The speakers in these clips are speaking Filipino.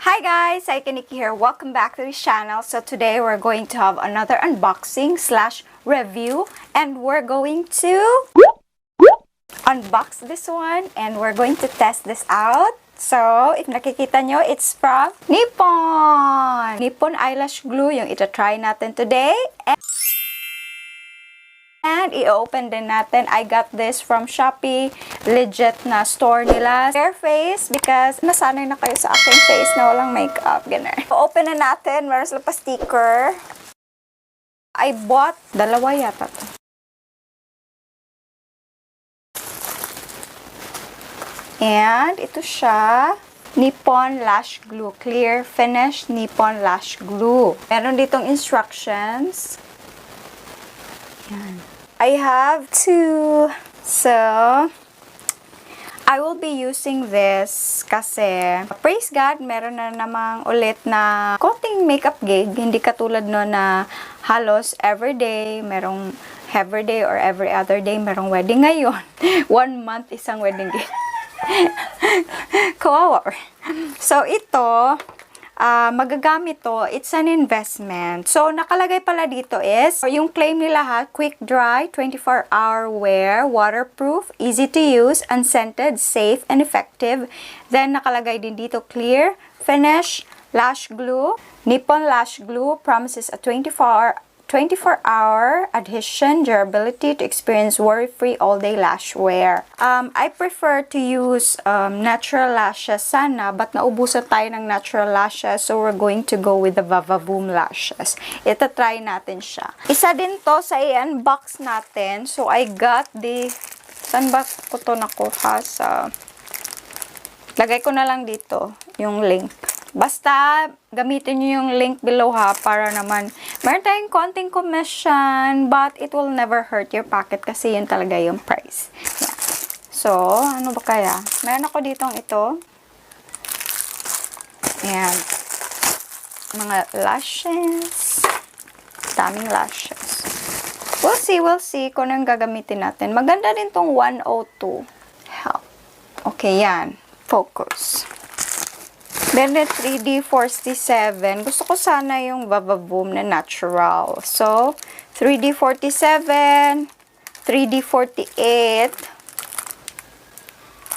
Hi guys, Cykaniki here. Welcome back to the channel. So today we're going to have another unboxing slash review and we're going to unbox this one and we're going to test this out. So, if nakikita nyo, it's from Nippon Eyelash Glue yung ita-try natin today. And i-open din natin. I got this from Shopee. Legit na store nila. Bare face because nasanay na kayo sa aking face na walang makeup. Ganun. Open na natin. Meron sila pa sticker. I bought dalawa yata to. And ito siya. Nippon Lash Glue. Clear Finish Nippon Lash Glue. Meron ditong instructions. Yan. I have two. So, I will be using this kasi, praise God, meron na namang ulit na konting makeup gig. Hindi katulad no na halos everyday, merong everyday or every other day, merong wedding ngayon. 1 month isang wedding gig. Kawawa. So, ito, magagamit to, it's an investment. So, nakalagay pala dito is, yung claim nila ha, quick dry, 24-hour wear, waterproof, easy to use, unscented, safe, and effective. Then, nakalagay din dito, clear, finish, lash glue. Nippon Lash Glue promises a 24-hour adhesion, durability to experience worry-free all-day lash wear. I prefer to use natural lashes sana, but naubusan tayo ng natural lashes, so we're going to go with the Vavavoom lashes. Ito, try natin siya. Isa din to sa i-unbox natin. So, I got the... Saan ba ko to nakuha? Sa... Lagay ko na lang dito yung link. Basta, gamitin nyo yung link below ha, para naman, meron tayong konting commission, but it will never hurt your pocket kasi yun talaga yung price. Yeah. So, ano ba kaya? Meron ako ditong ito. Ayan. Mga lashes. Daming lashes. We'll see kung anong gagamitin natin. Maganda din tong 102. Help. Okay, yan. Focus. Then, 3D 47. Gusto ko sana yung Vavavoom na natural. So, 3D 47, 3D 48.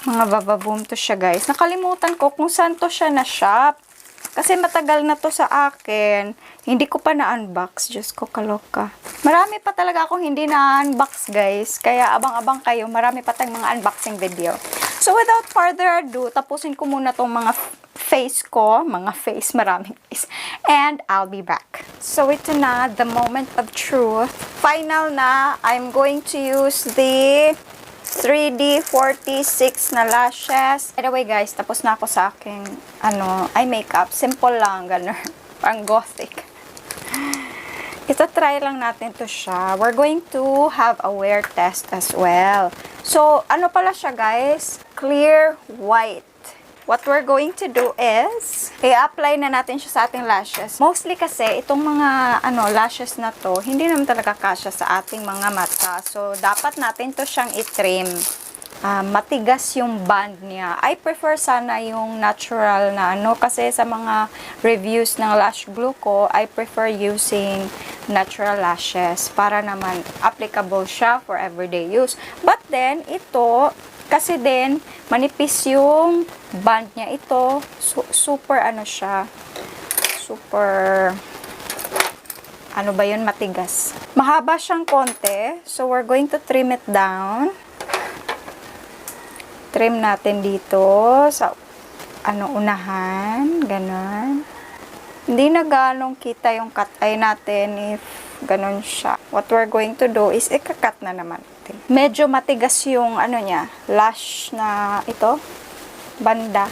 Mga Vavavoom to siya, guys. Nakalimutan ko kung saan to siya na-shop. Kasi matagal na to sa akin. Hindi ko pa na-unbox. Diyos ko, kaloka. Marami pa talaga akong hindi na-unbox, guys. Kaya abang-abang kayo. Marami pa tayong mga unboxing video. So, without further ado, tapusin ko muna tong mga face ko. Maraming face. And I'll be back. So, ito na, the moment of truth. Final na, I'm going to use the 3D 46 na lashes. By the way, guys, tapos na ako sa aking, eye makeup. Simple lang, gano'n. Parang gothic. Ito, try lang natin to siya. We're going to have a wear test as well. So, ano pala siya, guys? Clear white. What we're going to do is, i-apply na natin siya sa ating lashes. Mostly kasi, itong mga lashes na to, hindi naman talaga kasya sa ating mga mata. So, dapat natin to siyang i-trim. Matigas yung band niya. I prefer sana yung natural na kasi sa mga reviews ng lash glue ko, I prefer using natural lashes para naman applicable siya for everyday use. But then, ito, kasi din, manipis yung band niya. Ito, super siya. Super, ba yun, matigas. Mahaba siyang konti. So, we're going to trim it down. Trim natin dito sa, unahan. Ganon. Hindi na ganong kita yung cut eye natin if ganon siya. What we're going to do is, ikakat na naman. Medyo matigas yung niya, lash na ito, banda.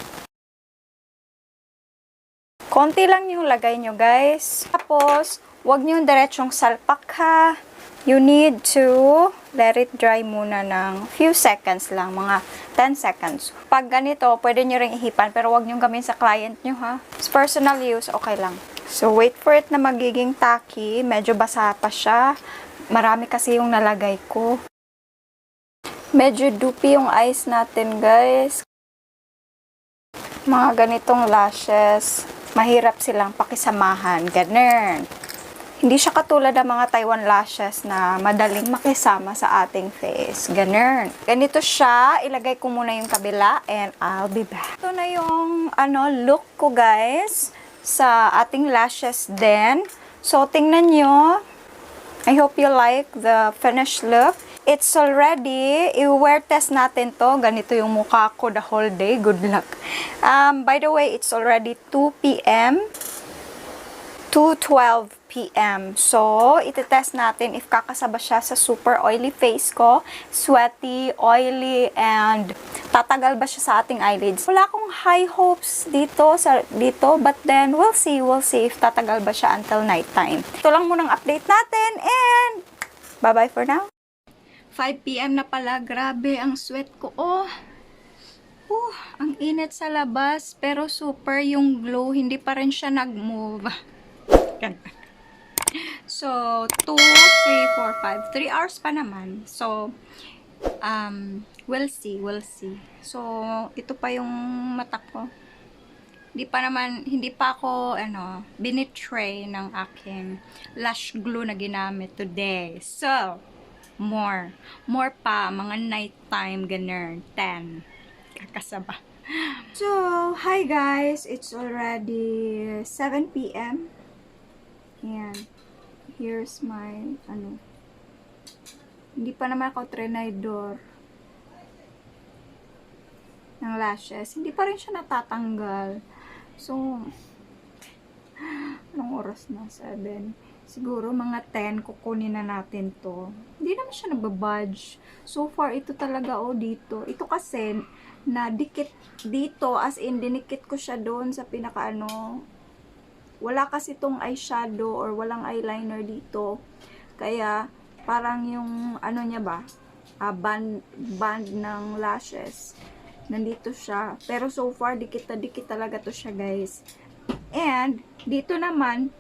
Konti lang yung lagay nyo, guys. Tapos, wag nyo diretsong salpak ha. You need to let it dry muna ng few seconds lang, mga 10 seconds. Pag ganito, pwede nyo ring ihipan, pero wag nyo gawin sa client nyo ha. It's personal use, okay lang. So, wait for it na magiging tacky. Medyo basa pa siya. Marami kasi yung nalagay ko. Medyo dupi yung eyes natin, guys. Mga ganitong lashes, mahirap silang pakisamahan. Ganun. Hindi siya katulad ng mga Taiwan lashes na madaling makisama sa ating face. Ganun. Ganito siya. Ilagay ko muna yung kabila and I'll be back. Ito na yung look ko guys sa ating lashes din. So, tingnan nyo. I hope you like the finished look. It's already, i-wear test natin to. Ganito yung mukha ko the whole day. Good luck. By the way, it's already 2 p.m. 2:12 p.m. So, iti-test natin if kakasaba siya sa super oily face ko, sweaty, oily, and tatagal ba siya sa ating eyelids. Wala akong high hopes dito, but then we'll see if tatagal ba siya until nighttime. Ito lang munang update natin and bye-bye for now. 5 p.m. na pala. Grabe, ang sweat ko. Ang init sa labas, pero super yung glow. Hindi pa rin siya nag-move. So, 2, 3, 4, 5. 3 hours pa naman. So, we'll see. So, ito pa yung mata ko. Hindi pa ako, binitray ng aking lash glue na ginamit today. So, more pa, mga nighttime, ganun, 10. Kakasaba. So, hi guys, it's already 7 p.m. and here's my, hindi pa naman ako trinidor ng lashes. Hindi pa rin siya natatanggal. So, anong oras na? 7. Siguro mga 10 kukunin na natin to. Hindi naman siya nagbabudge. So far, ito talaga dito. Ito kasi na dikit dito, as in dinikit ko siya doon sa pinaka wala kasi tong eyeshadow or walang eyeliner dito. Kaya parang yung niya ba, band ng lashes. Nandito siya. Pero so far, dikit na dikit talaga to siya guys. And dito naman,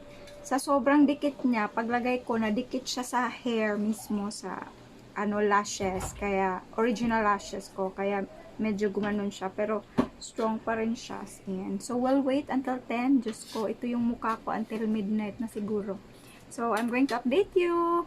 sa sobrang dikit niya, paglagay ko, nadikit siya sa hair mismo, sa lashes. Kaya, original lashes ko. Kaya, medyo gumanon siya. Pero, strong pa rin siya. And, so, we'll wait until 10. Diyos ko, ito yung mukha ko until midnight na siguro. So, I'm going to update you.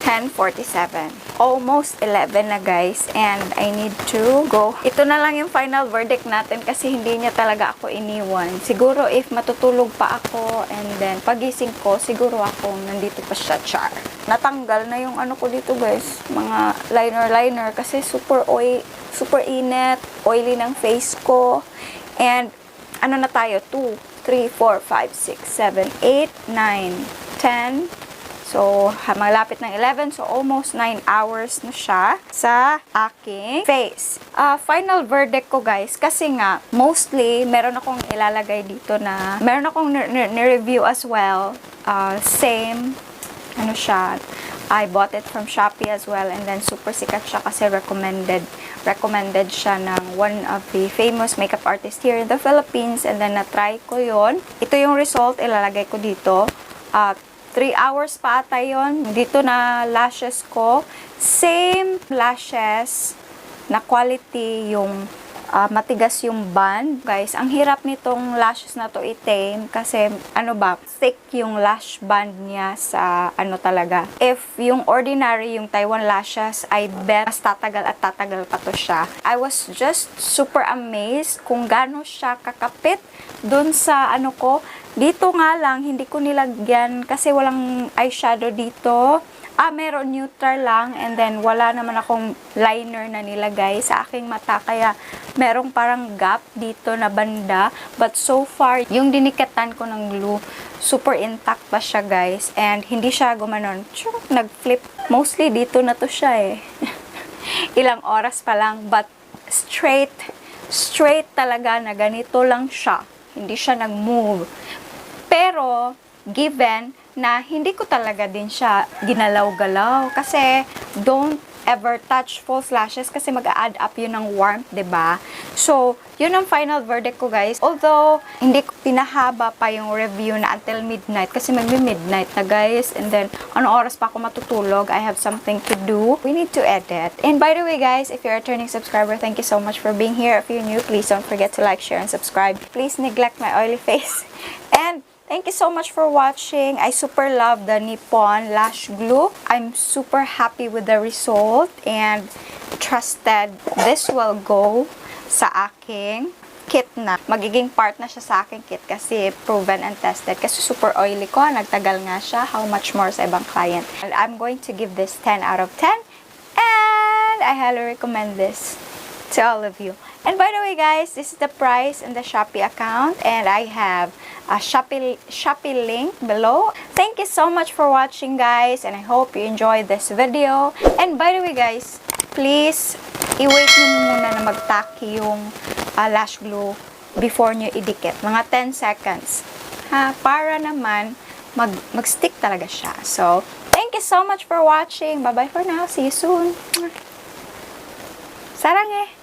10:47. Almost 11 na guys. And I need to go. Ito na lang yung final verdict natin kasi hindi niya talaga ako iniwan. Siguro if matutulog pa ako and then pagising ko, siguro ako nandito pa siya, char. Natanggal na yung ko dito guys. Mga liner kasi super init. Oily ng face ko. And na tayo? 2, 3, 4, 5, 6, 7, 8, 9, 10. So, malapit ng 11. So, almost 9 hours na siya sa aking face. Final verdict ko guys, kasi nga, mostly, meron akong ilalagay dito na, meron akong ni-review as well. Same, siya. I bought it from Shopee as well. And then, super sikat siya kasi recommended siya ng one of the famous makeup artists here in the Philippines. And then, na-try ko yon. Ito yung result, ilalagay ko dito. 3 hours pa ata yun. Dito na lashes ko. Same lashes na quality, yung matigas yung band. Guys, ang hirap nitong lashes na to i-tame kasi thick yung lash band niya sa talaga. If yung ordinary, yung Taiwan lashes, I bet mas tatagal at tatagal pa to siya. I was just super amazed kung gaano siya kakapit dun sa ko. Dito nga lang, hindi ko nilagyan kasi walang eyeshadow dito. Meron neutral lang and then wala naman akong liner na nilagay sa aking mata. Kaya merong parang gap dito na banda. But so far, yung dinikatan ko ng glue, super intact pa siya guys. And hindi siya gumanon. Nag-flip. Mostly dito na to siya Ilang oras pa lang. But straight talaga na ganito lang siya. Hindi siya nag-move. Pero, given na hindi ko talaga din siya ginalaw-galaw. Kasi, don't ever touch false lashes kasi mag-a-add up yun ng warmth, 'di ba? So, yun ang final verdict ko, guys. Although, hindi ko pinahaba pa yung review na until midnight kasi magmi-midnight na, guys. And then, ano oras pa ako matutulog? I have something to do. We need to edit. And by the way, guys, if you're a returning subscriber, thank you so much for being here. If you're new, please don't forget to like, share, and subscribe. Please neglect my oily face. And thank you so much for watching. I super love the Nippon Lash Glue. I'm super happy with the result and trusted this will go sa aking kit na. Magiging part na siya sa aking kit kasi proven and tested. Kasi super oily ko. Nagtagal nga siya. How much more sa ibang client. And I'm going to give this 10 out of 10. And I highly recommend this to all of you. And by the way, guys, this is the price in the Shopee account. And I have a Shopee link below. Thank you so much for watching, guys. And I hope you enjoyed this video. And by the way, guys, please i-wait nyo muna na mag-tacky yung lash glue before nyo idikit. Mga 10 seconds. Ha? Para naman mag-stick talaga siya. So, thank you so much for watching. Bye-bye for now. See you soon. Sarang eh.